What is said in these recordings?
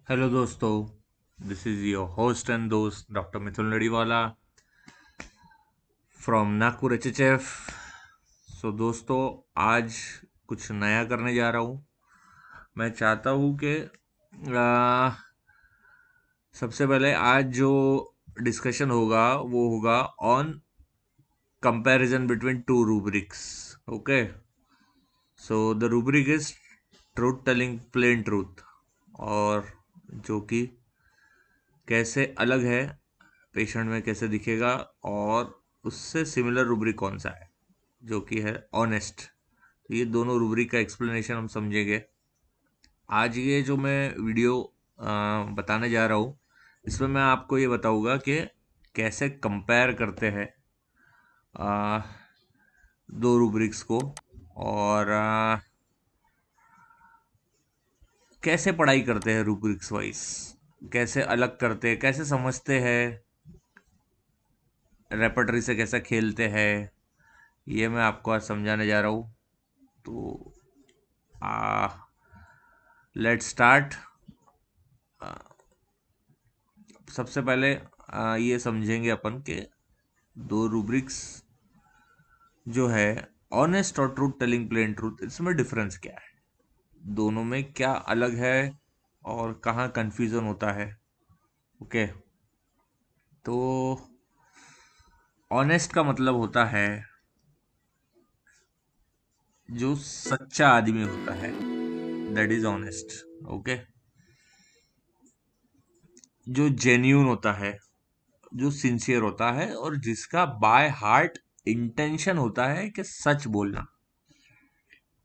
Hello दोस्तों, this is your host and दोस्त doctor Mithun लड़ीवाला from Nagpur एचएचएफ। सो दोस्तों, आज कुछ नया करने जा रहा हूँ। मैं चाहता हूँ कि सबसे पहले आज जो डिस्कशन होगा वो होगा on comparison between two rubrics. Okay, so the rubric is truth telling plain truth, और जो कि कैसे अलग है, पेशेंट में कैसे दिखेगा, और उससे सिमिलर रूब्रिक कौन सा है जो कि है ऑनेस्ट। तो ये दोनों रूब्रिक का एक्सप्लेनेशन हम समझेंगे आज। ये जो मैं वीडियो बताने जा रहा हूँ, इसमें मैं आपको ये बताऊंगा कि कैसे कंपेयर करते हैं आ, दो रूब्रिक्स को, और कैसे पढ़ाई करते हैं रूब्रिक्स वाइज, कैसे अलग करते हैं, कैसे समझते हैं, रेपर्टरी से कैसे खेलते हैं, ये मैं आपको आज समझाने जा रहा हूँ। तो लेट्स स्टार्ट। सबसे पहले ये समझेंगे अपन के दो रूब्रिक्स जो है, ऑनेस्ट और ट्रूथ टेलिंग प्लेन ट्रूथ, इसमें डिफरेंस क्या है, दोनों में क्या अलग है, और कहाँ कंफ्यूजन होता है। ओके, तो ऑनेस्ट का मतलब होता है जो सच्चा आदमी होता है, दैट इज ऑनेस्ट। ओके, जो जेन्यून होता है, जो सिंसियर होता है, और जिसका बाय हार्ट इंटेंशन होता है कि सच बोलना,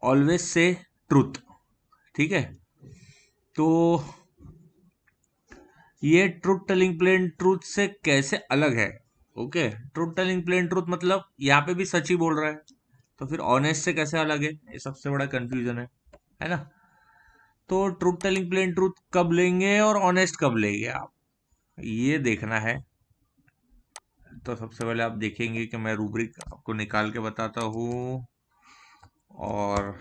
ऑलवेज से ट्रूथ। ठीक है, तो ये ट्रूथ टेलिंग प्लेन ट्रूथ से कैसे अलग है। Okay, truth telling plain truth मतलब यहाँ पे भी सच ही बोल रहा है, तो फिर ऑनेस्ट से कैसे अलग है, ये सबसे बड़ा कंफ्यूजन है ना। तो ट्रूथ टेलिंग प्लेन ट्रूथ कब लेंगे और ऑनेस्ट कब लेंगे, आप ये देखना है। तो सबसे पहले आप देखेंगे कि मैं रूब्रिक आपको निकाल के बताता हूँ, और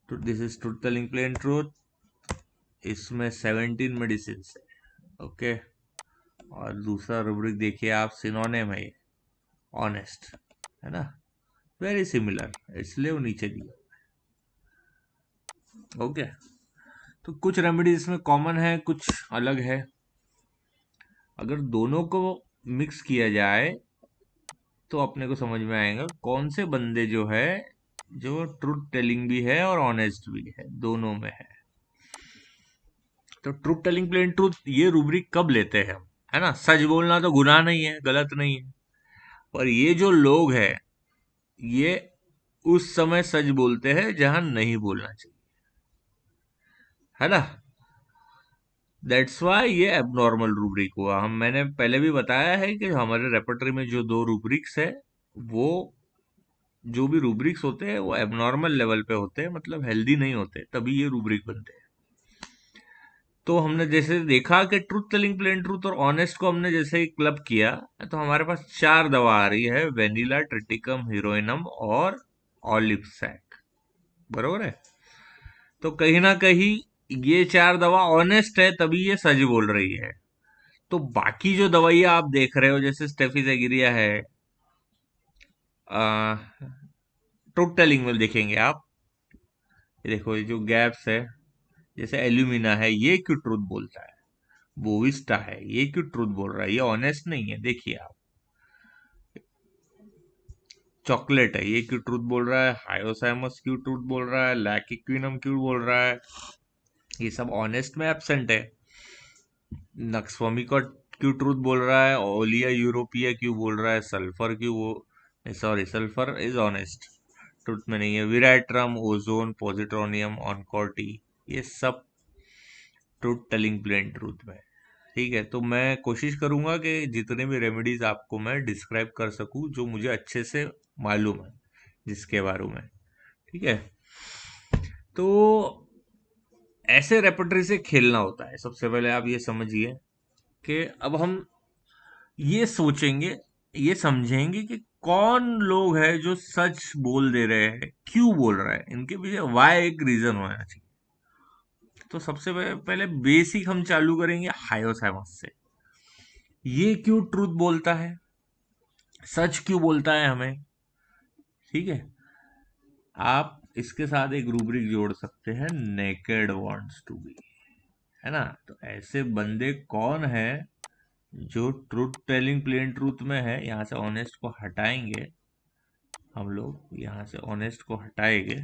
this is truth telling plain truth. इसमें 17 मेडिसिन है। ओके, और दूसरा रूब्रिक देखिए आप, सिनोनिम है ये, ऑनेस्ट, है ना, वेरी सिमिलर, इसलिए वो नीचे दिया। ओके, तो कुछ रेमेडीज इसमें कॉमन है, कुछ अलग है। अगर दोनों को मिक्स किया जाए तो अपने को समझ में आएगा कौन से बंदे जो है, जो ट्रूथ टेलिंग भी है और ऑनेस्ट भी है, दोनों में है। तो ट्रूथ टेलिंग प्लेन ट्रूथ ये रूब्रिक कब लेते हैं हम, है ना। सच बोलना तो गुनाह नहीं है, गलत नहीं है, पर ये जो लोग हैं, ये उस समय सच बोलते हैं जहां नहीं बोलना चाहिए, है ना। दैट्स वाई ये एबनॉर्मल रूब्रिक हुआ। हम मैंने पहले भी बताया है कि हमारे रेपर्टरी में जो दो रूब्रिक्स है, वो जो भी रूब्रिक्स होते हैं वो एबनॉर्मल लेवल पे होते हैं, मतलब हेल्दी नहीं होते, तभी ये रूब्रिक बनते हैं। तो हमने जैसे देखा कि ट्रूथ टेलिंग प्लेन ट्रूथ और ऑनेस्ट को हमने जैसे ही क्लब किया, तो हमारे पास चार दवा आ रही है, वेनिला, ट्रिटिकम, हीरोइनम और ऑलिव सैक, बरोबर है। तो कहीं ना कहीं ये चार दवा ऑनेस्ट है, तभी ये सच बोल रही है। तो बाकी जो दवाइयां आप देख रहे हो, जैसे स्टेफिजेगिरिया है, ट्रूथ टेलिंग में देखेंगे आप, ये देखो, ये जो गैप्स है, जैसे एल्यूमिना है, ये क्यों ट्रूथ बोलता है। बोविस्टा है, ये क्यों ट्रूथ बोल रहा है, ये ऑनेस्ट नहीं है, देखिए आप। चॉकलेट है, ये क्यों ट्रूथ बोल रहा है, हायोसाइमस क्यों ट्रूथ बोल रहा है, लैकिक्विनम क्यों बोल रहा है, ये सब ऑनेस्ट में एब्सेंट है। नक्सवामी का क्यों ट्रूथ बोल रहा है, ओलिया यूरोपिया क्यों बोल रहा है, सल्फर क्यों वो, sorry, sulphur is honest, truth में नहीं है। विराट्रम, ओजोन, पॉजिट्रोनियम, ऑनकोटी, ये सब ट्रूथ टेलिंग प्लेन ट्रूथ में। ठीक है, तो मैं कोशिश करूंगा कि जितने भी रेमेडीज आपको मैं डिस्क्राइब कर सकूं, जो मुझे अच्छे से मालूम है जिसके बारे में। ठीक है, तो ऐसे रेपर्टरी से खेलना होता है। सबसे पहले आप ये समझिए कि अब हम ये सोचेंगे, ये समझेंगे कि कौन लोग हैं जो सच बोल दे रहे हैं, क्यों बोल रहे हैं, इनके पीछे वाई एक रीजन होना चाहिए। तो सबसे पहले बेसिक हम चालू करेंगे हायोसाइमस से। ये क्यों ट्रूथ बोलता है, सच क्यों बोलता है हमें, ठीक है। आप इसके साथ एक रूब्रिक जोड़ सकते हैं, नेकेड वांट्स टू बी, है ना। तो ऐसे बंदे कौन है जो ट्रूथ टेलिंग प्लेन ट्रूथ में है। यहाँ से ऑनेस्ट को हटाएंगे हम लोग, यहाँ से ऑनेस्ट को हटाएंगे,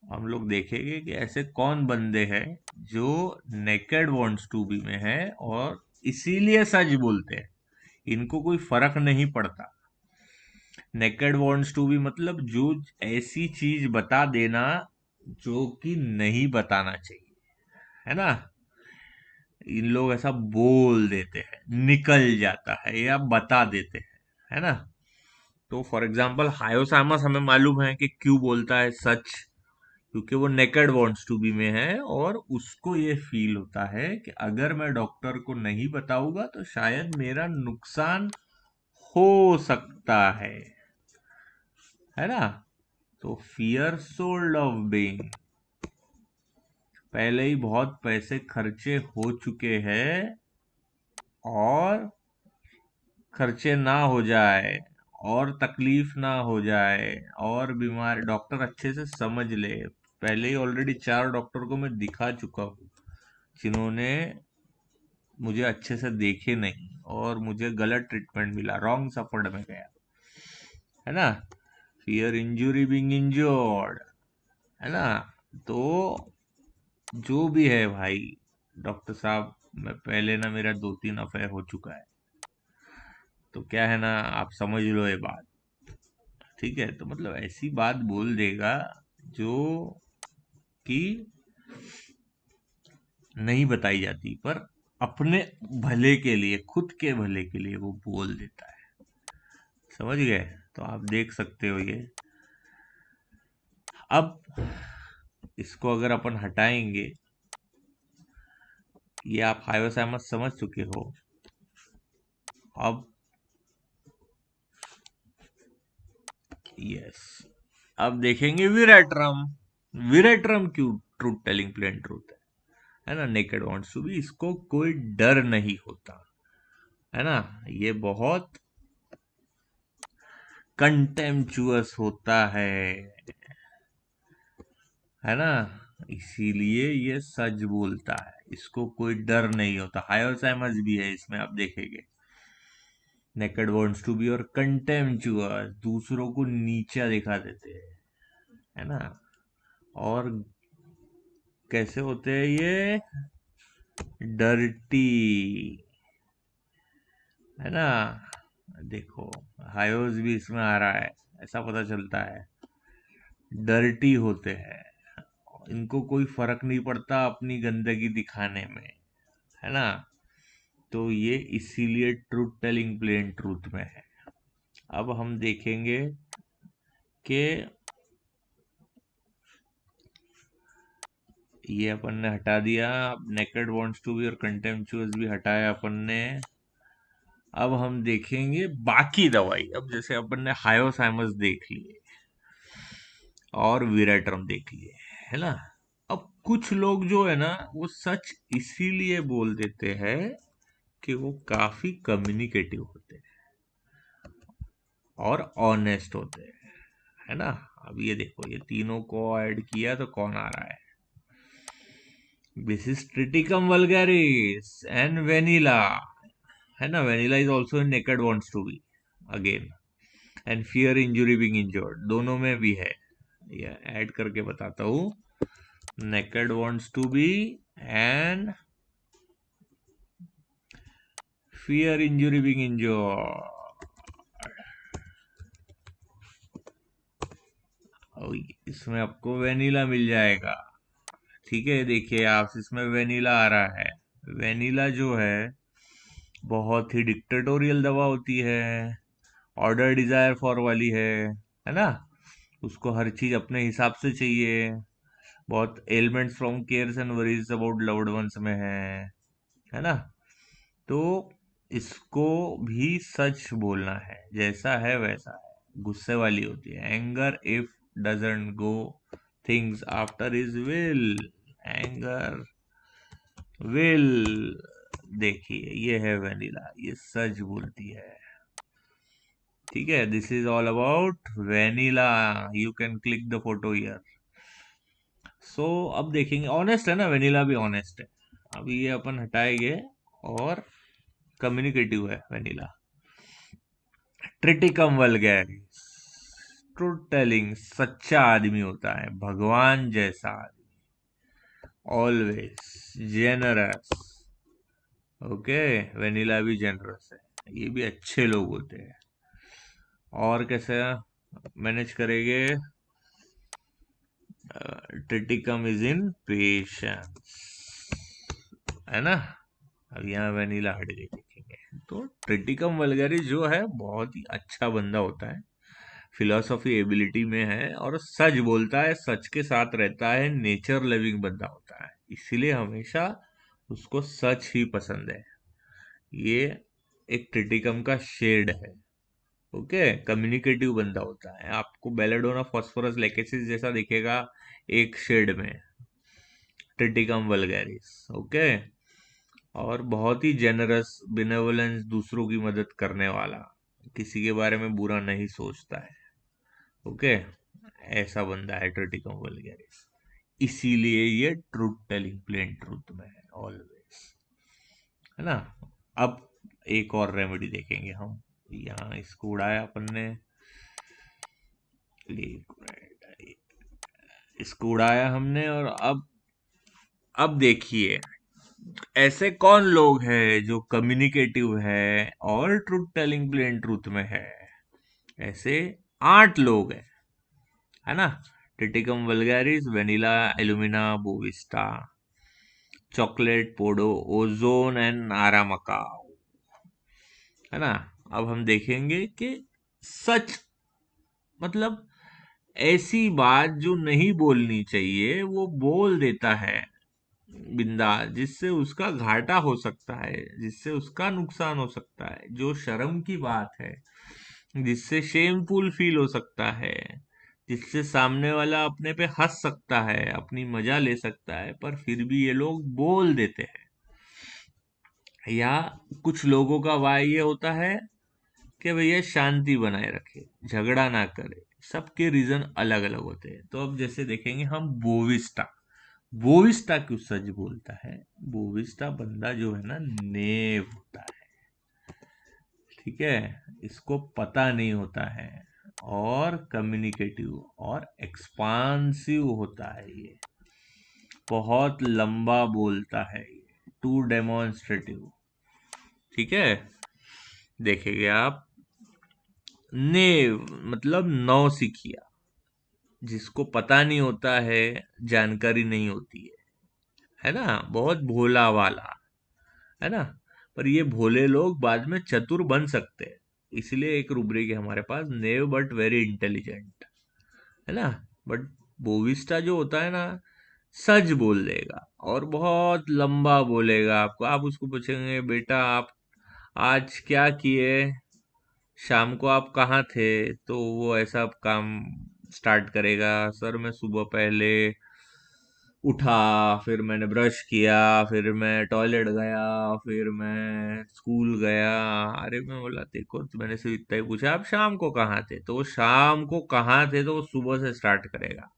हम लोग देखेंगे कि ऐसे कौन बंदे हैं जो नेकेड वांट्स टू बी में है और इसीलिए सच बोलते हैं, इनको कोई फर्क नहीं पड़ता। नेकेड वांट्स टू बी मतलब जो ऐसी चीज बता देना जो कि नहीं बताना चाहिए, है ना। इन लोग ऐसा बोल देते हैं, निकल जाता है या बता देते हैं, है ना। तो फॉर एग्जाम्पल हायोसामस हमें मालूम है कि क्यों बोलता है सच, क्योंकि वो नेकेड वांट्स टू बी में है और उसको ये फील होता है कि अगर मैं डॉक्टर को नहीं बताऊंगा तो शायद मेरा नुकसान हो सकता है ना। तो फियर सोल्ड ऑफ बीइंग, पहले ही बहुत पैसे खर्चे हो चुके हैं और खर्चे ना हो जाए और तकलीफ ना हो जाए और बीमार डॉक्टर अच्छे से समझ ले। पहले ही ऑलरेडी 4 डॉक्टर को मैं दिखा चुका हूँ जिन्होंने मुझे अच्छे से देखे नहीं और मुझे गलत ट्रीटमेंट मिला, रॉन्ग सफर्ड में गया, है ना। फियर इंजुरी बिंग इंजोर्ड, है ना। तो जो भी है भाई, डॉक्टर साहब मैं पहले ना मेरा 2-3 अफेयर हो चुका है, तो क्या है ना, आप समझ लो ये बात, ठीक है। तो मतलब ऐसी बात बोल देगा जो कि नहीं बताई जाती पर अपने भले के लिए, खुद के भले के लिए वो बोल देता है, समझ गए। तो आप देख सकते हो ये। अब इसको अगर अपन हटाएंगे, ये आप हाइपोथैलेमस समझ चुके हो। अब यस, अब देखेंगे विरेट्रम। विरेट्रम क्यों ट्रूथ टेलिंग प्लेन ट्रूथ है ना, नेकेड वांट्स टू बी, इसको कोई डर नहीं होता, है ना। ये बहुत कंटेम्पचुअस होता है ना। इसीलिए ये सच बोलता है, इसको कोई डर नहीं होता। हायोसाइमस भी है इसमें, आप देखेंगे। नेकेड वांट्स टू बी और कंटेम्पचुअस, दूसरों को नीचा दिखा देते हैं, है ना। और कैसे होते हैं ये, डर्टी, है ना। देखो हायोस भी इसमें आ रहा है, ऐसा पता चलता है डर्टी होते हैं, इनको कोई फर्क नहीं पड़ता अपनी गंदगी दिखाने में, है ना। तो ये इसीलिए ट्रूथ टेलिंग प्लेन ट्रूथ में है। अब हम देखेंगे कि ये अपन ने हटा दिया, अब नेकेड वांट्स टू बी और कंटेम्पचुअस भी हटाया अपन ने। अब हम देखेंगे बाकी दवाई। अब जैसे अपन ने हायोसाइमस देख लिए और विरेट्रम देख लिए, है ना। अब कुछ लोग जो है ना वो सच इसीलिए बोल देते हैं कि वो काफी कम्युनिकेटिव होते हैं और ऑनेस्ट होते हैं, है ना। अब ये देखो, ये तीनों को ऐड किया तो कौन आ रहा है, this is triticum vulgaris and vanilla, है ना। Vanilla is also in naked wants to be again, and fear injury being injured, दोनों में भी है। ये ऐड करके बताता हूँ, naked wants to be and fear injury being injured. इसमें आपको वेनिला मिल जाएगा, ठीक है। देखिए आप, इसमें वेनिला आ रहा है। वेनिला जो है बहुत ही डिक्टेटोरियल दवा होती है, ऑर्डर डिजायर फॉर वाली है ना। उसको हर चीज अपने हिसाब से चाहिए, बहुत elements from cares and worries about loved ones में है ना। तो इसको भी सच बोलना है, जैसा है वैसा है। गुस्से वाली होती है, anger if doesn't go things after is will, anger will. देखिए ये है वेनिला, ये सच बोलती है। ठीक है, this is all about vanilla. You can click the photo here. So अब देखेंगे, ऑनेस्ट है ना, वेनिला भी ऑनेस्ट है। अब ये अपन हटाएंगे, और कम्युनिकेटिव है vanilla. Triticum vulgaris, truth telling, सच्चा आदमी होता है, भगवान जैसा आदमी, ऑलवेज जेनरस। ओके, वेनिला भी जेनरस है, ये भी अच्छे लोग होते हैं। और कैसे मैनेज करेंगे? ट्रिटिकम इज इन पेशेंस, है ना। अब यहाँ वेनिला हट गई, देखेंगे तो ट्रिटिकम वल्गैरिस जो है बहुत ही अच्छा बंदा होता है, फिलोसॉफी एबिलिटी में है, और सच बोलता है, सच के साथ रहता है, नेचर लिविंग बंदा होता है, इसीलिए हमेशा उसको सच ही पसंद है। ये एक ट्रिटिकम का शेड है। ओके, कम्युनिकेटिव बंदा होता है, आपको बेलेडोना फॉस्फोरस लेकेसिस जैसा दिखेगा एक शेड में, ट्रिटिकम वल्गैरिस। ओके, और बहुत ही जेनरस, बिनेवोलेंस, दूसरों की मदद करने वाला, किसी के बारे में बुरा नहीं सोचता है। ओके, ऐसा बंदा है ट्रिटिकम वल्गैरिस, इसीलिए ये ट्रूथ टेलिंग, प्लेन ट्रूथ में है ऑलवेज, है ना। अब एक और रेमेडी देखेंगे हम। यहाँ इसको उड़ाया अपन ने, एक मिनट, इसको उड़ाया हमने, और अब देखिए, ऐसे कौन लोग हैं जो कम्युनिकेटिव है और ट्रूथ टेलिंग प्लेन ट्रूथ में है? ऐसे 8 लोग हैं, है ना। Triticum vulgaris, vanilla, alumina, bovista, chocolate, podo, ozone and आरामकाओ, है ना। अब हम देखेंगे कि सच, मतलब ऐसी बात जो नहीं बोलनी चाहिए वो बोल देता है बिंदास, जिससे उसका घाटा हो सकता है, जिससे उसका नुकसान हो सकता है, जो शर्म की बात है, जिससे शेमफुल फील हो सकता है, जिससे सामने वाला अपने पे हंस सकता है, अपनी मजा ले सकता है, पर फिर भी ये लोग बोल देते हैं। या कुछ लोगों का वाय ये होता है कि भैया शांति बनाए रखे, झगड़ा ना करे, सबके रीजन अलग अलग होते हैं। तो अब जैसे देखेंगे हम बोविस्टा। बोविस्टा क्यों सच बोलता है? बोविस्टा बंदा जो है ना, नेव होता है, ठीक है, इसको पता नहीं होता है, और कम्युनिकेटिव और एक्सपांसिव होता है ये, बहुत लंबा बोलता है ये, टू डेमोन्स्ट्रेटिव। ठीक है, देखेंगे आप, नेव मतलब नौसिखिया, जिसको पता नहीं होता है, जानकारी नहीं होती है ना, बहुत भोला वाला, है ना। पर ये भोले लोग बाद में चतुर बन सकते हैं, इसलिए एक रूब्रिक है हमारे पास, नेव बट वेरी इंटेलिजेंट, है ना। बट बोविस्टा जो होता है ना, सच बोल देगा, और बहुत लंबा बोलेगा आपको। आप उसको पूछेंगे, बेटा आप आज क्या किए, शाम को आप कहाँ थे, तो वो ऐसा काम स्टार्ट करेगा, सर मैं सुबह पहले उठा, फिर मैंने ब्रश किया, फिर मैं टॉयलेट गया, फिर मैं स्कूल गया। अरे मैं बोला, देखो तो मैंने सिर्फ इतना ही पूछा, आप शाम को कहाँ थे, तो वो शाम को कहाँ थे तो वो सुबह से स्टार्ट करेगा।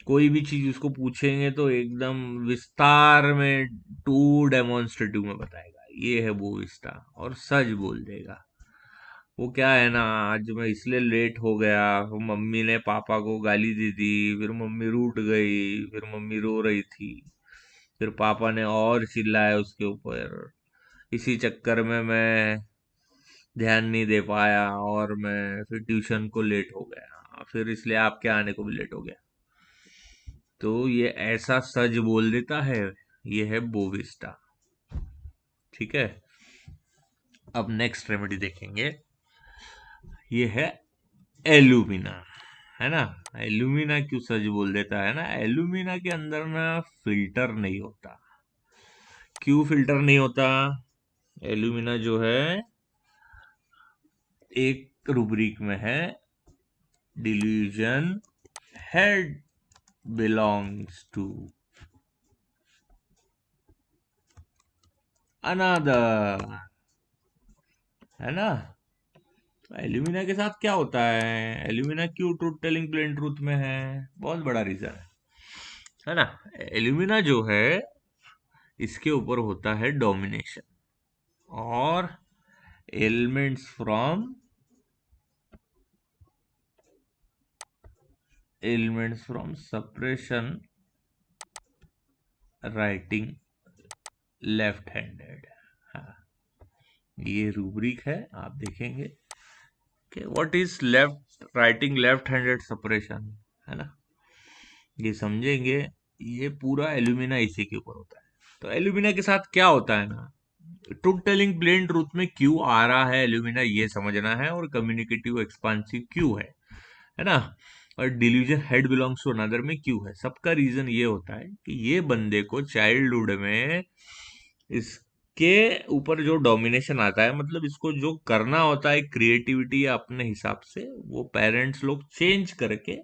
कोई भी चीज उसको पूछेंगे तो एकदम विस्तार में, टू डेमोन्स्ट्रेटिव में बताएगा, ये है बोविस्टा, और सच बोल देगा। वो क्या है ना, आज मैं इसलिए लेट हो गया, वो मम्मी ने पापा को गाली दी थी, फिर मम्मी रूठ गई, फिर मम्मी रो रही थी, फिर पापा ने और चिल्लाया उसके ऊपर, इसी चक्कर में मैं ध्यान नहीं दे पाया, और मैं फिर ट्यूशन को लेट हो गया, फिर इसलिए आपके आने को भी लेट हो गया। तो ये ऐसा सच बोल देता है, ये है बोविस्टा। ठीक है, अब नेक्स्ट रेमेडी देखेंगे, ये है एलुमिना, है ना। एलुमिना क्यों सच बोल देता है ना, एलुमिना के अंदर ना फिल्टर नहीं होता। क्यों फिल्टर नहीं होता? एलुमिना जो है, एक रूब्रिक में है, delusion head belongs to, another, है ना। एल्यूमिना के साथ क्या होता है, एल्यूमिना क्यों ट्रूथ टेलिंग प्लेन ट्रूथ में है, बहुत बड़ा रीजन है ना। एल्यूमिना जो है इसके ऊपर होता है डोमिनेशन, और elements from suppression writing left handed. हाँ, ये रूब्रिक है, आप देखेंगे कि what is left writing left handed suppression, है ना, ये समझेंगे। ये पूरा एल्यूमिना इसी के ऊपर होता है। तो एल्यूमिना के साथ क्या होता है ना, ट्रूथ टेलिंग प्लेन ट्रूथ में क्यों आ रहा है एल्यूमिना, ये समझना है, और कम्युनिकेटिव एक्सपांसिव क्यों है ना, और delusion head belongs to another में क्यों है। सबका रीजन ये होता है कि ये बंदे को चाइल्डहुड में इसके ऊपर जो डोमिनेशन आता है, मतलब इसको जो करना होता है क्रिएटिविटी अपने हिसाब से, वो पेरेंट्स लोग चेंज करके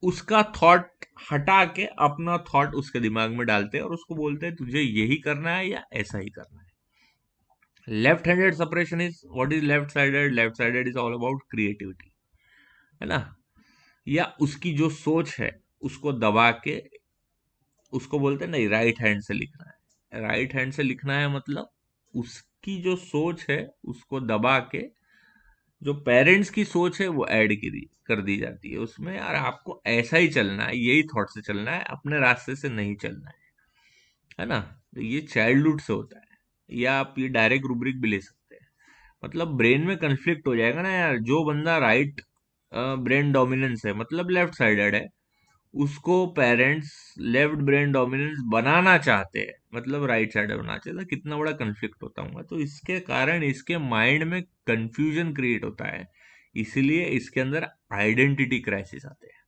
उसका थॉट हटा के अपना थॉट उसके दिमाग में डालते हैं और उसको बोलते हैं तुझे यही करना है या ऐसा ही करना है। Left handed separation is what is left sided, left sided is all about creativity, है ना, या उसकी जो सोच है उसको दबा के उसको बोलते हैं नहीं राइट हैंड से लिखना है, राइट हैंड से लिखना है, मतलब उसकी जो सोच है उसको दबा के जो पेरेंट्स की सोच है वो ऐड कर दी जाती है उसमें, यार आपको ऐसा ही चलना है, यही थॉट से चलना है, अपने रास्ते से नहीं चलना है ना। तो ये चाइल्डहुड से होता है, या आप ये डायरेक्ट रूब्रिक भी ले सकते हैं। मतलब ब्रेन में कंफ्लिक्ट हो जाएगा ना यार, जो बंदा राइट ब्रेन डोमिनेंस है मतलब लेफ्ट साइडेड है, उसको पेरेंट्स लेफ्ट ब्रेन डोमिनेंस बनाना चाहते हैं, मतलब राइट साइड बनाना चाहते हैं, तो कितना बड़ा कंफ्लिक्ट होता होगा। तो इसके कारण इसके माइंड में कंफ्यूजन क्रिएट होता है, इसलिए इसके अंदर आइडेंटिटी क्राइसिस आते हैं।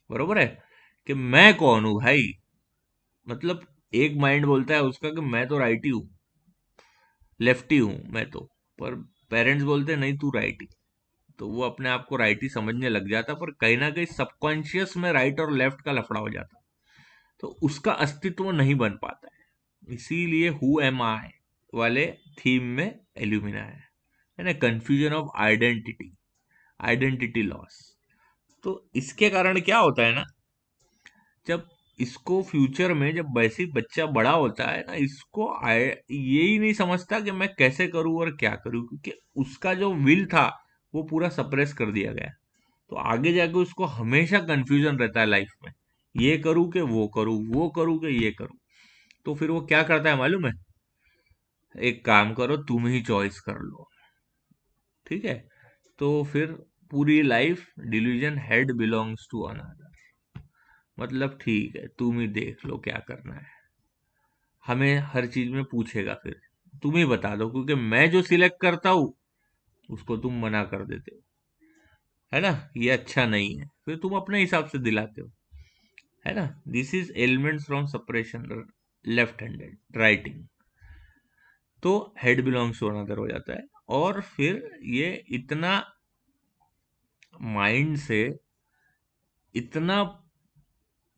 बरोबर है कि मैं कौन हूं भाई, मतलब एक माइंड बोलता है उसका कि मैं तो राइटी हूँ, लेफ्टी हूँ मैं तो, पर पेरेंट्स बोलते हैं नहीं तू राइटी, तो वो अपने आप को राइटी समझने लग जाता, पर कहीं ना कहीं सबकॉन्शियस में राइट और लेफ्ट का लफड़ा हो जाता, तो उसका अस्तित्व नहीं बन पाता है। इसीलिए हु एम आई वाले थीम में एल्यूमिना है ना, confusion of identity, identity loss. तो इसके कारण क्या होता है ना, जब इसको फ्यूचर में जब वैसे ही बच्चा बड़ा होता है ना, इसको यही नहीं समझता कि मैं कैसे करूं और क्या करूं, क्योंकि उसका जो विल था वो पूरा सप्रेस कर दिया गया। तो आगे जाके उसको हमेशा कंफ्यूजन रहता है लाइफ में, ये करूं कि वो करूं, वो करूं कि ये करूं। तो फिर वो क्या करता है मालूम है, एक काम करो तुम ही चॉइस कर लो, ठीक है। तो फिर पूरी life delusion head belongs to another, मतलब ठीक है तुम ही देख लो क्या करना है, हमें हर चीज में पूछेगा फिर तुम ही बता दो, क्योंकि मैं जो सिलेक्ट करता हूं उसको तुम मना कर देते हो, है ना, ये अच्छा नहीं है, फिर तुम अपने हिसाब से दिलाते हो, है ना। This is elements from separation left handed writing. तो हेड बिलोंग्स टू अनदर हो जाता है, और फिर ये इतना माइंड से इतना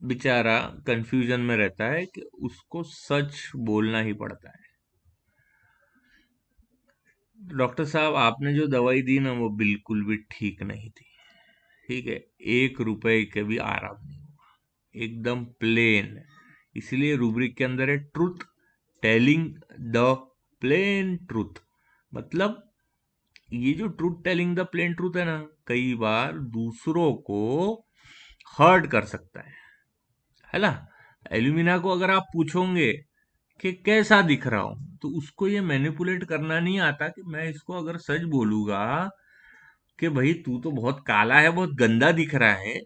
बेचारा कंफ्यूजन में रहता है कि उसको सच बोलना ही पड़ता है। डॉक्टर साहब आपने जो दवाई दी ना वो बिल्कुल भी ठीक नहीं थी, ठीक है, 1 रुपए के भी आराम नहीं हुआ, एकदम प्लेन। इसलिए रूब्रिक के अंदर है truth telling the plain truth, मतलब ये जो truth telling the plain truth है ना, कई बार दूसरों को हर्ट कर सकता है ना। एल्यूमिना को अगर आप पूछोगे कि कैसा दिख रहा हूं, तो उसको ये मैनिपुलेट करना नहीं आता कि मैं इसको अगर सच बोलूंगा कि भाई तू तो बहुत काला है, बहुत गंदा दिख रहा है,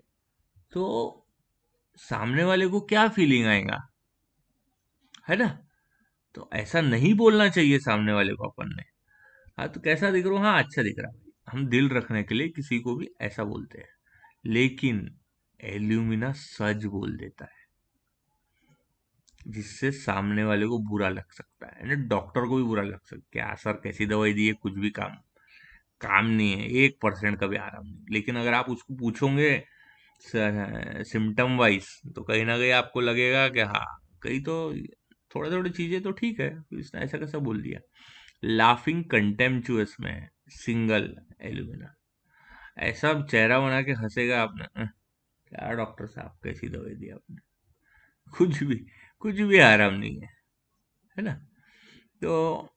तो सामने वाले को क्या फीलिंग आएगा, है ना। तो ऐसा नहीं बोलना चाहिए सामने वाले को अपन ने। हाँ तो कैसा दिख रहा हूँ, हाँ अच्छा दिख रहा है, हम दिल रखने के लिए किसी को भी ऐसा बोलते हैं, लेकिन एल्यूमिना सच बोल देता है जिससे सामने वाले को बुरा लग सकता है ना, डॉक्टर को भी बुरा लग सकता है, क्या सर कैसी दवाई दी है, कुछ भी काम काम नहीं है, 1% का भी आराम नहीं। लेकिन अगर आप उसको पूछोगे सिम्टम वाइज, तो कहीं ना कहीं आपको लगेगा कि हाँ कहीं तो थोड़ा थोड़ी चीजें तो ठीक है, इसने ऐसा कैसा बोल दिया। लाफिंग कंटेम्पचुअस में है, सिंगल एल्यूमिना। ऐसा चेहरा बना के हंसेगा आपने, क्या डॉक्टर साहब कैसी दवाई दी आपने, कुछ भी, कुछ भी आराम नहीं है ना। तो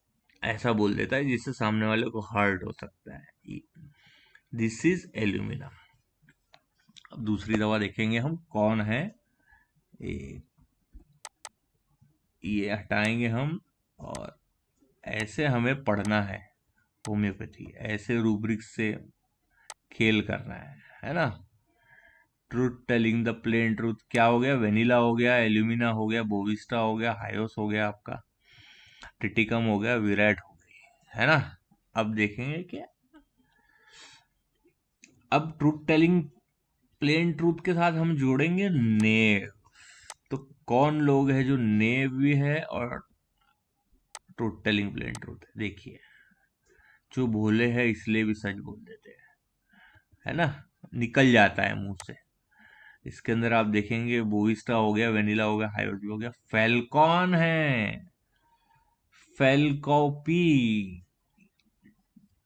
ऐसा बोल देता है जिससे सामने वाले को हर्ट हो सकता है। This is alumina. अब दूसरी दवा देखेंगे हम कौन है। ये ये हटाएंगे हम, और ऐसे हमें पढ़ना है होम्योपैथी, ऐसे रूब्रिक से खेल करना है ना। Truth telling the plain truth क्या हो गया, वेनिला हो गया, एल्यूमिना हो गया, बोविस्टा हो गया, हायोस हो गया आपका, ट्रिटिकम हो गया, विराट हो गई, है ना। अब देखेंगे कि अब ट्रूथ टेलिंग प्लेन ट्रूथ के साथ हम जोड़ेंगे नेव। तो कौन लोग है जो नेव भी है और ट्रूथ टेलिंग प्लेन ट्रूथ है, देखिए। जो भोले हैं इसलिए भी सच बोल देते हैं, है ना, निकल जाता है मुंह से। इसके अंदर आप देखेंगे बोविस्टा हो गया, वेनिला हो गया, हाइब्रिड भी हो गया, फेल्कॉन है, फेल्कोपी।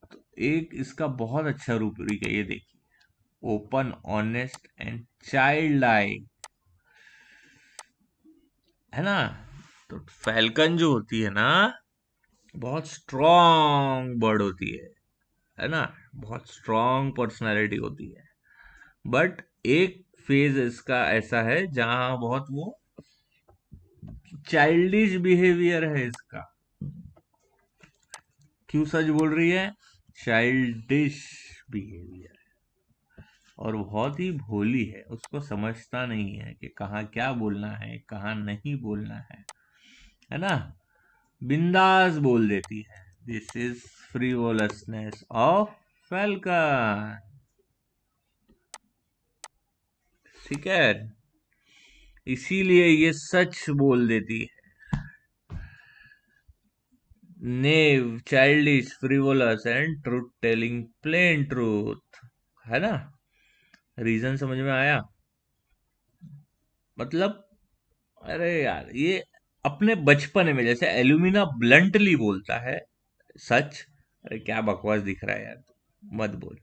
तो एक इसका बहुत अच्छा रूपरेखा है, ये देखिए, open, honest and child like, है ना। तो फैल्कन जो होती है ना, बहुत स्ट्रॉन्ग बर्ड होती है ना, बहुत स्ट्रॉन्ग पर्सनालिटी होती है। बट एक फेज इसका ऐसा है जहां बहुत वो चाइल्डिश बिहेवियर है इसका। क्यों सच बोल रही है, चाइल्डिश बिहेवियर, और बहुत ही भोली है, उसको समझता नहीं है कि कहाँ क्या बोलना है, कहाँ नहीं बोलना है ना। बिंदास बोल देती है। This is frivolousness of falcon, ठीक है। इसीलिए ये सच बोल देती है। Naive, childish, frivolous and truth telling plain truth, है ना। रीजन समझ में आया, मतलब अरे यार ये अपने बचपन में जैसे एल्यूमिना ब्लंटली बोलता है सच, अरे क्या बकवास दिख रहा है यार, मत बोल,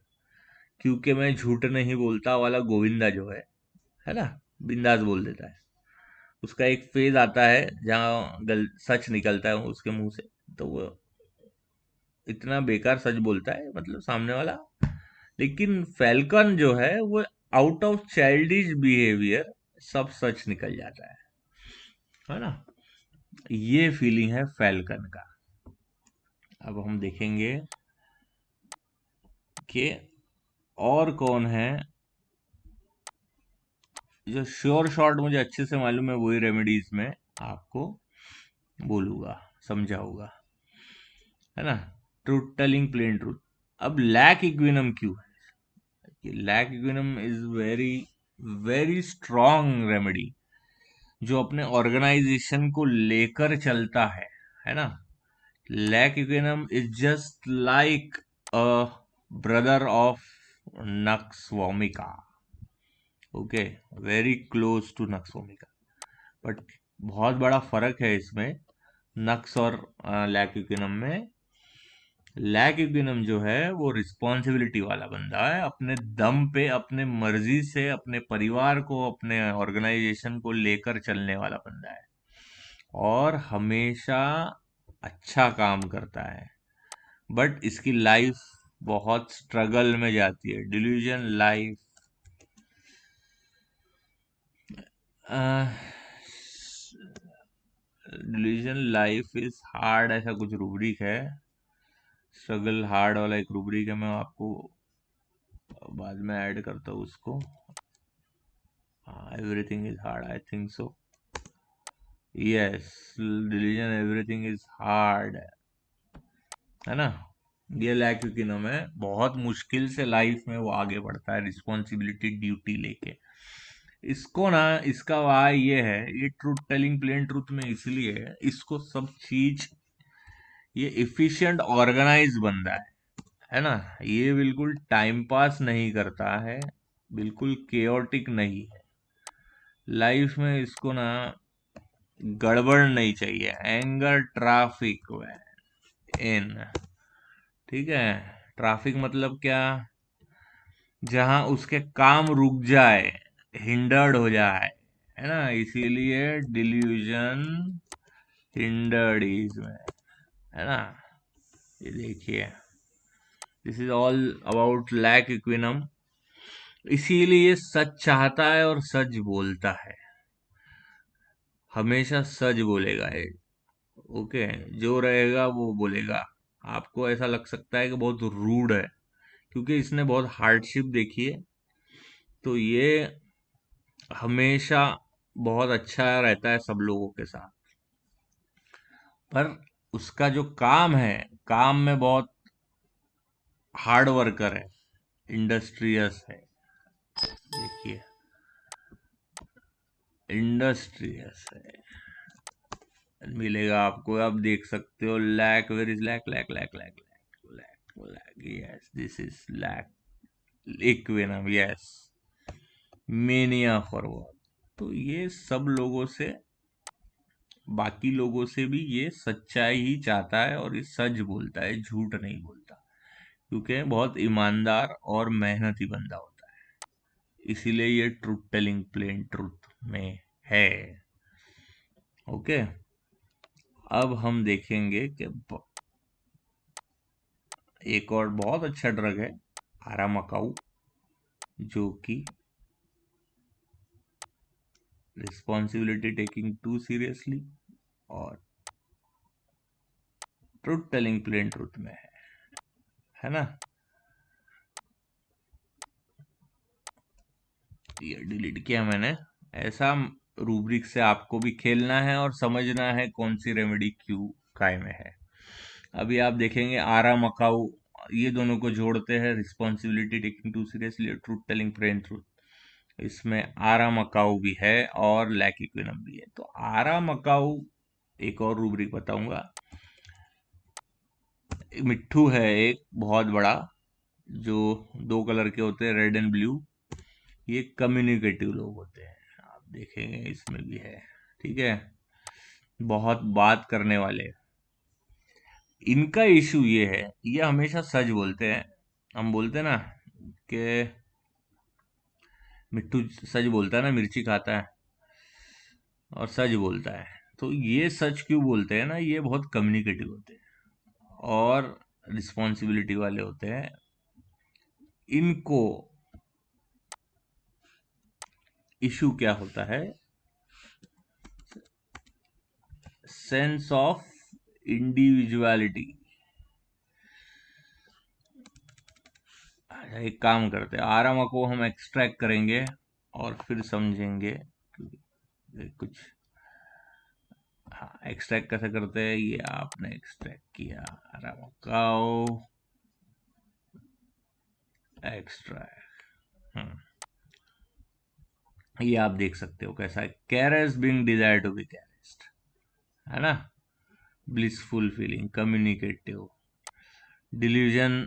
क्योंकि मैं झूठ नहीं बोलता वाला गोविंदा जो है ना, बिंदास बोल देता है। उसका एक फेज आता है जहाँ सच निकलता है उसके मुंह से, तो वो इतना बेकार सच बोलता है, मतलब सामने वाला। लेकिन फैल्कन जो है वो आउट ऑफ चाइल्डिश बिहेवियर सब सच निकल जाता है ना। ये फीलिंग है फैल्कन का। अब हम देखेंगे कि और कौन है। जो श्योर शॉट मुझे अच्छे से मालूम है, वही रेमेडीज में आपको बोलूंगा, समझाऊंगा, है ना। Truth telling plain truth. अब लैक इक्विनम क्यों है, lac equinum is very very strong remedy, जो अपने ऑर्गेनाइजेशन को लेकर चलता है ना। Lac equinum is just like a brother of nux vomica, okay, very close to nux vomica. But बहुत बड़ा फर्क है इसमें, नक्स और लैक इक्विनम में। लैक इक्विनम जो है वो रिस्पॉन्सिबिलिटी वाला बंदा है, अपने दम पे, अपने मर्जी से अपने परिवार को, अपने ऑर्गेनाइजेशन को लेकर चलने वाला बंदा है, और हमेशा अच्छा काम करता है। बट इसकी लाइफ बहुत स्ट्रगल में जाती है, delusion life. Delusion life is hard, ऐसा कुछ रूब्रिक है, स्ट्रगल हार्ड वाला एक रूब्रिक है, मैं आपको बाद में ऐड करता हूँ उसको। Everything is hard, I think so, yes, delusion everything is hard, है ना। ये लैक इक्विनम है, बहुत मुश्किल से लाइफ में वो आगे बढ़ता है, रिस्पॉन्सिबिलिटी ड्यूटी लेके। इसको ना, इसका वाई ये है, ये ट्रूथ टेलिंग प्लेन ट्रूथ में इसलिए है, इसको सब चीज, ये इफिशिएंट ऑर्गेनाइज बंदा है ना। ये बिल्कुल टाइम पास नहीं करता है, बिल्कुल केओटिक नहीं है। लाइफ में इसको ना गड़बड़ नहीं चाहिए, एंगर ट्रैफिक इन, ठीक है। ट्रैफिक मतलब क्या, जहां उसके काम रुक जाए, हिंडर्ड हो जाए, है ना, इसीलिए डिल्यूजन हिंडर्ड इज में, है ना। ये देखिए, this is all about lac equinum. इसीलिए सच चाहता है और सच बोलता है, हमेशा सच बोलेगा ये। ओके, जो रहेगा वो बोलेगा। आपको ऐसा लग सकता है कि बहुत रूड है, क्योंकि इसने बहुत हार्डशिप देखी है, तो ये हमेशा बहुत अच्छा रहता है सब लोगों के साथ। पर उसका जो काम है, काम में बहुत हार्ड वर्कर है, इंडस्ट्रियस है। देखिए, इंडस्ट्रियस है, मिलेगा आपको। आप देख सकते हो, lac, where is lac, lac lac lac lac lac lac, yes this is lac equinum, yes, mania for work. तो ये सब लोगों से, बाकी लोगों से भी ये सच्चाई ही चाहता है, और ये सच बोलता है, झूठ नहीं बोलता, क्योंकि बहुत ईमानदार और मेहनती बंदा होता है। इसीलिए ये ट्रूथ टेलिंग, प्लेन ट्रूथ में है। ओके, अब हम देखेंगे कि एक और बहुत अच्छा ड्रग है, आरामाकाउ, जो कि रिस्पॉन्सिबिलिटी टेकिंग टू सीरियसली और ट्रूथ टेलिंग प्लेन ट्रूथ में है ना। ये डिलीट किया मैंने। ऐसा रूब्रिक से आपको भी खेलना है और समझना है कौन सी रेमेडी क्यों काय में है। अभी आप देखेंगे आरा मकाऊ, ये दोनों को जोड़ते हैं, रिस्पॉन्सिबिलिटी टेकिंग टू सीरियसली और ट्रूथ टेलिंग प्लेन ट्रूथ। इसमें आरा मकाऊ भी है और लैक इक्विनम भी है। तो आरा मकाऊ, एक और रूब्रिक बताऊंगा। मिट्ठू है एक बहुत बड़ा, जो दो कलर के होते हैं, रेड एंड ब्लू। ये कम्युनिकेटिव लोग होते हैं, आप देखेंगे इसमें भी है, ठीक है, बहुत बात करने वाले। इनका इशू ये है, ये हमेशा सच बोलते हैं। हम बोलते हैं ना कि मिट्टू सच बोलता है ना, मिर्ची खाता है और सच बोलता है। तो ये सच क्यों बोलते हैं ना, ये बहुत कम्युनिकेटिव होते हैं और रिस्पॉन्सिबिलिटी वाले होते हैं। इनको इशू क्या होता है, सेंस ऑफ इंडिविजुअलिटी। एक काम करते हैं, आराम को हम एक्सट्रैक्ट करेंगे और फिर समझेंगे कुछ। हाँ, एक्सट्रैक्ट कैसे करते हैं, ये आपने एक्सट्रैक्ट किया, आराम काओ एक्सट्रैक्ट। ये आप देख सकते हो कैसा है, caress being desire to be caressed, है ना, blissful feeling, communicative, delusion,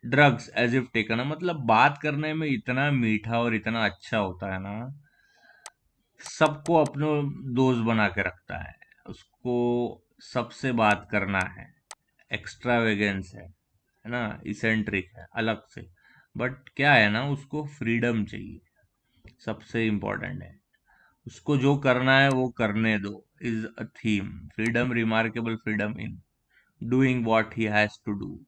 drugs as if taken, मतलब बात करने में इतना मीठा और इतना अच्छा होता है ना, सबको अपने दोस्त बना के रखता है, उसको सबसे बात करना है, एक्स्ट्रावेगेंस है ना, इसेंट्रिक है अलग से। बट क्या है ना, उसको फ्रीडम चाहिए, सबसे इम्पोर्टेंट है। उसको जो करना है वो करने दो, is a theme, freedom, remarkable freedom in doing what he has to do,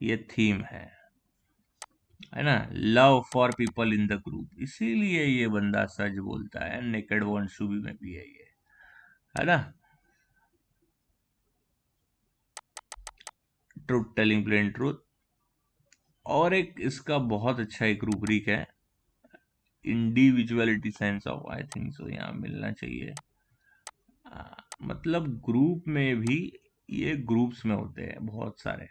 ये थीम है ना। Love for people in the group, इसीलिए ये बंदा सच बोलता है। नेकेड वॉन्ट्स में भी है ये, है ना। Truth telling plain truth. और एक इसका बहुत अच्छा एक रूब्रिक है, individuality sense of, I think so यहाँ मिलना चाहिए। मतलब ग्रुप में भी, ये ग्रुप्स में होते हैं बहुत सारे,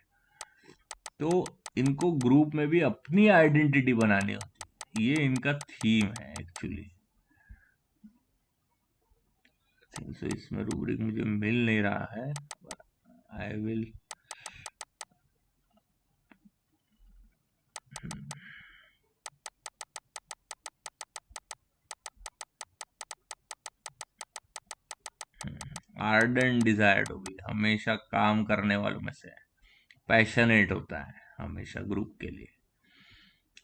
तो इनको ग्रुप में भी अपनी आइडेंटिटी बनानी होती है, ये इनका थीम है एक्चुअली। थिंक सो इसमें रूब्रिक मुझे मिल नहीं रहा है, आई विल। आर्डेंट डिजायर्ड होगी, हमेशा काम करने वालों में से है, पैशनेट होता है हमेशा ग्रुप के लिए,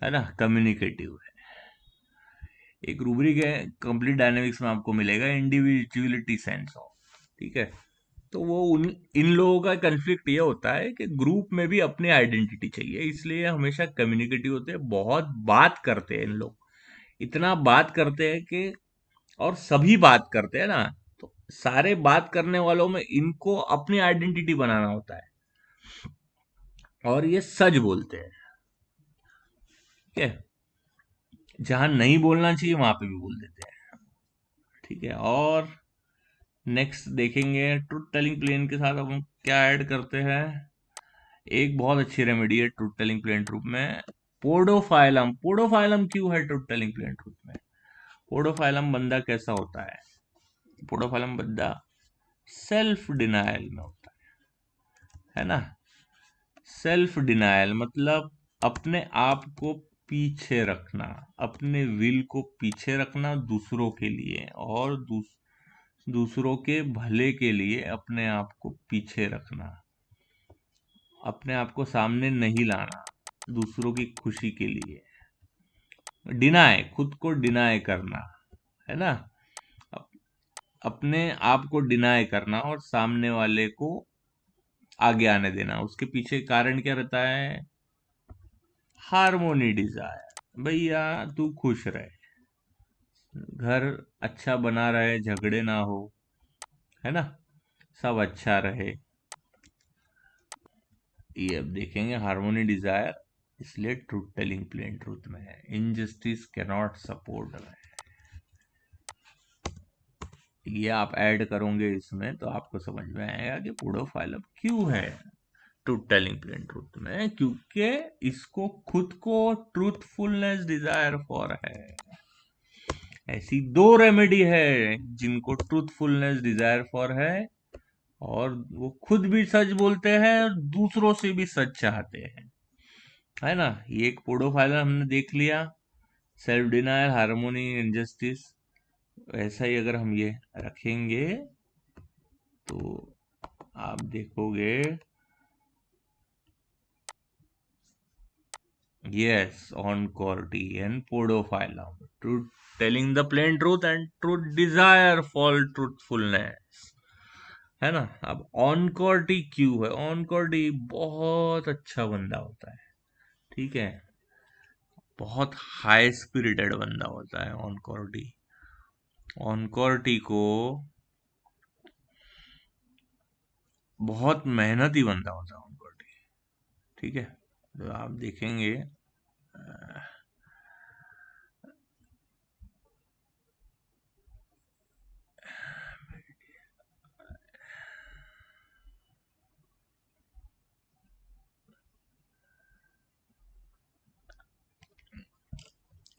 है ना, कम्युनिकेटिव है। एक रूब्रिक है कंप्लीट डायनेमिक्स में आपको मिलेगा, इंडिविजुअलिटी सेंस ऑफ, ठीक है। तो वो इन लोगों का कन्फ्लिक्ट ये होता है कि ग्रुप में भी अपनी आइडेंटिटी चाहिए, इसलिए हमेशा कम्युनिकेटिव होते हैं, बहुत बात करते हैं इन लोग, इतना बात करते हैं कि, और सभी बात करते हैं ना, तो सारे बात करने वालों में इनको अपनी आइडेंटिटी बनाना होता है, और ये सच बोलते हैं, ठीक है। जहां नहीं बोलना चाहिए वहां पे भी बोल देते हैं, ठीक है। और नेक्स्ट देखेंगे ट्रुथ टेलिंग प्लेन के साथ अब हम क्या ऐड करते हैं। एक बहुत अच्छी रेमेडी है ट्रुथ टेलिंग प्लेन ट्रूथ में, पोडोफाइलम। पोडोफाइलम क्यों है ट्रुथ टेलिंग प्लेन ट्रूथ में? पोडोफाइलम बंदा कैसा होता है? पोडोफाइलम बंदा सेल्फ डिनायल में होता है ना। सेल्फ डिनायल मतलब अपने आप को पीछे रखना, अपने विल को पीछे रखना दूसरों के लिए, और दूसरों के भले के लिए अपने आप को पीछे रखना, अपने आप को सामने नहीं लाना दूसरों की खुशी के लिए। डिनाय, खुद को डिनाय करना, है ना, अप- अपने आप को डिनाय करना और सामने वाले को आगे आने देना। उसके पीछे कारण क्या रहता है? हार्मोनी डिजायर, भैया तू खुश रहे, घर अच्छा बना रहे, झगड़े ना हो, है ना, सब अच्छा रहे। ये अब देखेंगे हार्मोनी डिजायर, इसलिए ट्रूथ टेलिंग प्लेन ट्रूथ में है, इनजस्टिस कैनॉट सपोर्ट में। ये आप ऐड करोगे इसमें तो आपको समझ में आएगा कि पोडोफाइलम क्यों है ट्रूथ टेलिंग प्लेन ट्रूथ में, क्योंकि इसको खुद को ट्रूथफुलनेस डिजायर फॉर है। ऐसी दो रेमेडी है जिनको ट्रूथफुलनेस डिजायर फॉर है, और वो खुद भी सच बोलते हैं और दूसरों से भी सच चाहते हैं, है ना। ये एक पोडोफाइलम हमने देख लिया, सेल्फ डिनायल, हार्मोनी, इनजस्टिस। ऐसा ही अगर हम ये रखेंगे तो आप देखोगे, yes, Oncorty and Podophilum. Truth telling the plain truth and truth desire for truthfulness, है ना। अब ऑनकॉर्टी क्यों है? ऑनकॉर्टी बहुत अच्छा बंदा होता है, ठीक है, बहुत हाई स्पिरिटेड बंदा होता है ऑनकॉर्टी। ऑनकॉर्टी को बहुत मेहनती बंदा होता है ऑनकॉर्टी, ठीक है। तो आप देखेंगे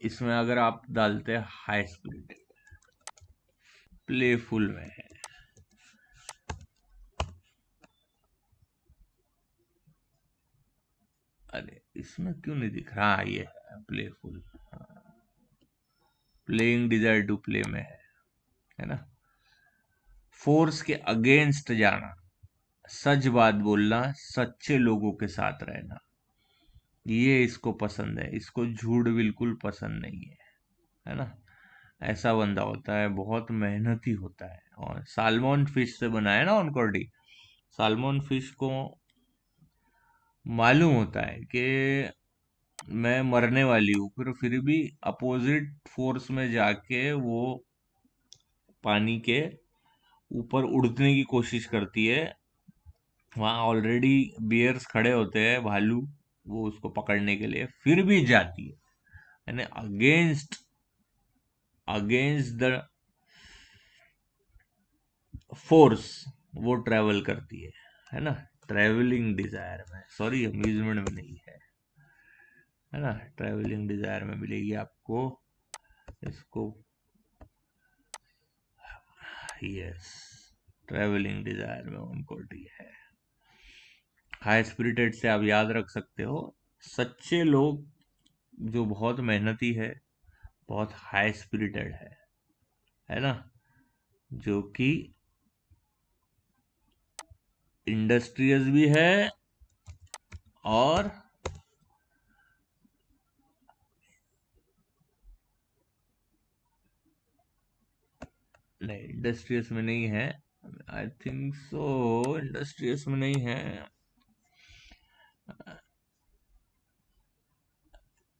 इसमें अगर आप डालते हैं हाई स्पिरिटेड, प्लेफुल में है, अरे इसमें क्यों नहीं दिख रहा? ये है playful, playing desire to play में है ना। फोर्स के अगेंस्ट जाना, सच बात बोलना, सच्चे लोगों के साथ रहना, ये इसको पसंद है, इसको झूठ बिल्कुल पसंद नहीं है ना। ऐसा बंदा होता है, बहुत मेहनती होता है, और साल्मोन फिश से बना है ना ऑनकोर्डी। साल्मोन फिश को मालूम होता है कि मैं मरने वाली हूँ, फिर भी अपोजिट फोर्स में जाके वो पानी के ऊपर उड़ने की कोशिश करती है। वहां ऑलरेडी बियर्स खड़े होते हैं, भालू, वो उसको पकड़ने के लिए, फिर भी जाती है, यानी अगेंस्ट अगेंस्ट द फोर्स वो ट्रेवल करती है ना। ट्रेवलिंग डिजायर में, सॉरी अम्यूजमेंट में नहीं है ना, ट्रेवलिंग डिजायर में मिलेगी आपको इसको, यस, ट्रेवलिंग डिजायर में उनको डी है। हाई स्पिरिटेड से आप याद रख सकते हो, सच्चे लोग जो बहुत मेहनती है, बहुत हाई स्पिरिटेड है ना, जो कि इंडस्ट्रियस भी है और नहीं, इंडस्ट्रियस में नहीं है। आई थिंक सो, इंडस्ट्रियस में नहीं है।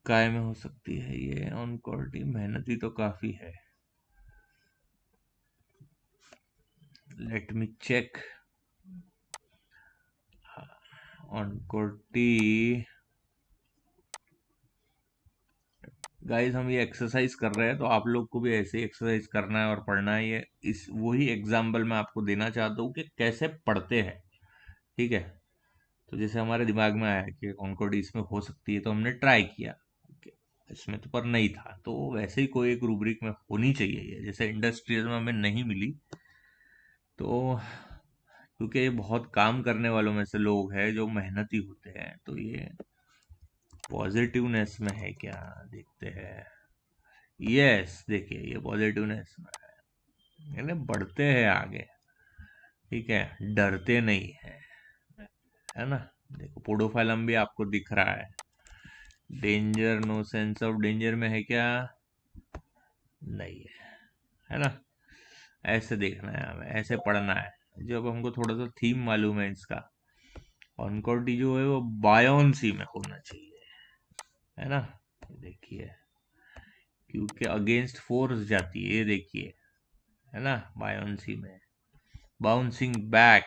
काय में हो सकती है ये? ऑन क्वालिटी मेहनती तो काफी है। Let me check. On quality guys, हम ये एक्सरसाइज कर रहे हैं तो आप लोग को भी ऐसे ही एक्सरसाइज करना है और पढ़ना है। ये इस वही एग्जाम्पल मैं आपको देना चाहता हूँ कि कैसे पढ़ते हैं। ठीक है, तो जैसे हमारे दिमाग में आया कि कॉन्कोर्ड इसमें हो सकती है तो हमने ट्राई किया। ओके, इसमें तो पर नहीं था, तो वैसे ही कोई एक रूब्रिक में होनी चाहिए ये। जैसे इंडस्ट्रियल में हमें नहीं मिली, तो क्योंकि ये बहुत काम करने वालों में से लोग हैं जो मेहनती होते हैं, तो ये पॉजिटिवनेस में है क्या, देखते हैं। यस, देखिए ये पॉजिटिवनेस में है, यानी बढ़ते हैं आगे। ठीक है, डरते नहीं है, है ना। देखो पोडोफाइलम भी आपको दिख रहा है। Danger, no sense of danger में है क्या? नहीं है, है ना। ऐसे देखना है हमें, ऐसे पढ़ना है। जब हमको थोड़ा सा थीम मालूम है इसका, ऑनकोर्टी जो है वो बायोन्सी में होना चाहिए, है ना। देखिए, क्योंकि अगेंस्ट फोर्स जाती है, ये देखिए, है ना, बायोन्सी में बाउंसिंग बैक।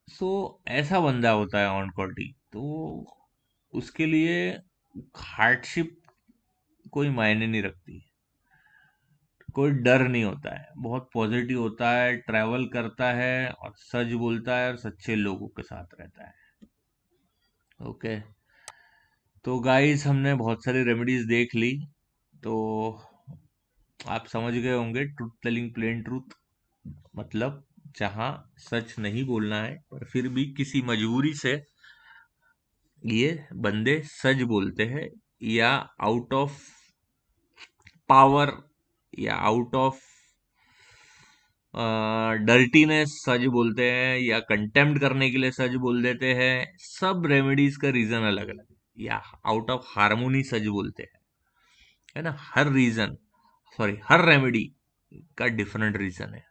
सो ऐसा बंदा होता है ऑनकोर्टी, तो उसके लिए हार्डशिप कोई मायने नहीं रखती, कोई डर नहीं होता है, बहुत पॉजिटिव होता है, ट्रैवल करता है और सच बोलता है और सच्चे लोगों के साथ रहता है। ओके, तो गाइस हमने बहुत सारी रेमेडीज देख ली, तो आप समझ गए होंगे ट्रूथ टेलिंग प्लेन ट्रूथ मतलब जहां सच नहीं बोलना है पर फिर भी किसी मजबूरी से ये बंदे सच बोलते हैं, या आउट ऑफ पावर, या आउट ऑफ डर्टीनेस सच बोलते हैं, या कंटेम्प्ट करने के लिए सच बोल देते हैं। सब रेमेडीज का रीजन अलग अलग है, या आउट ऑफ हार्मोनी सच बोलते हैं, है ना। हर रीजन, सॉरी, हर रेमेडी का डिफरेंट रीजन है।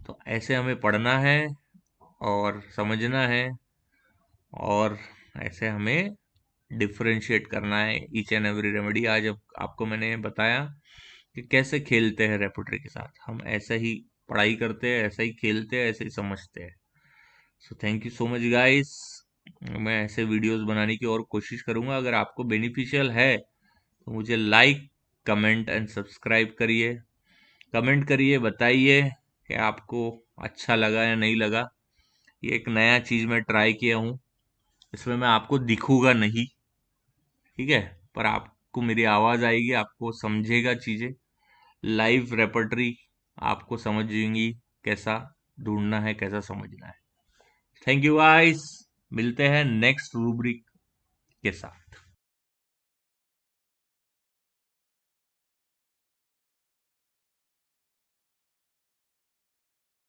तो ऐसे हमें पढ़ना है और समझना है, और ऐसे हमें डिफरेंशिएट करना है ईच एंड एवरी रेमेडी। आज आपको मैंने बताया कि कैसे खेलते हैं रेपर्टरी के साथ। हम ऐसे ही पढ़ाई करते हैं, ऐसे ही खेलते हैं, ऐसे ही समझते हैं। So thank you so much guys. मैं ऐसे वीडियोस बनाने की और कोशिश करूंगा। अगर आपको बेनिफिशियल है तो मुझे लाइक, कमेंट एंड सब्सक्राइब करिए। कमेंट करिए, बताइए कि आपको अच्छा लगा या नहीं लगा। ये एक नया चीज मैं ट्राई किया हूँ, इसमें मैं आपको दिखूंगा नहीं, ठीक है, पर आपको मेरी आवाज आएगी, आपको समझेगा चीजें। लाइव रेपर्टरी आपको समझेंगी, कैसा ढूंढना है, कैसा समझना है। थैंक यू गाइस, मिलते हैं नेक्स्ट रूब्रिक के साथ।